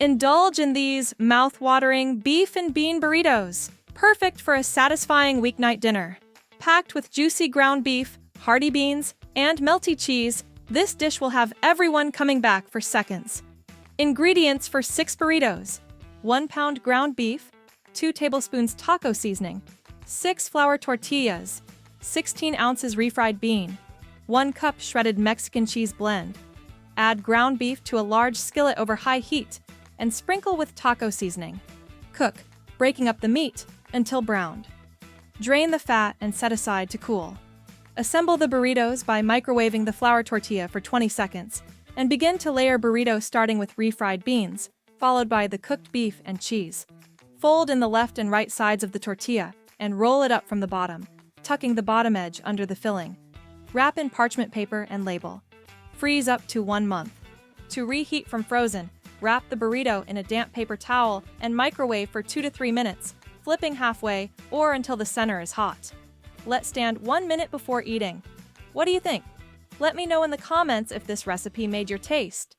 Indulge in these mouth-watering beef and bean burritos, perfect for a satisfying weeknight dinner. Packed with juicy ground beef, hearty beans, and melty cheese, this dish will have everyone coming back for seconds. Ingredients for 6 burritos: 1 pound ground beef, 2 tablespoons taco seasoning, 6 flour tortillas, 16 ounces refried bean, 1 cup shredded Mexican cheese blend. Add ground beef to a large skillet over high heat and sprinkle with taco seasoning. Cook, breaking up the meat until browned. Drain the fat and set aside to cool. Assemble the burritos by microwaving the flour tortilla for 20 seconds and begin to layer burritos starting with refried beans, followed by the cooked beef and cheese. Fold in the left and right sides of the tortilla and roll it up from the bottom, tucking the bottom edge under the filling. Wrap in parchment paper and label. Freeze up to 1 month. To reheat from frozen, wrap the burrito in a damp paper towel and microwave for 2 to 3 minutes, flipping halfway or until the center is hot. Let stand 1 minute before eating. What do you think? Let me know in the comments if this recipe made your taste.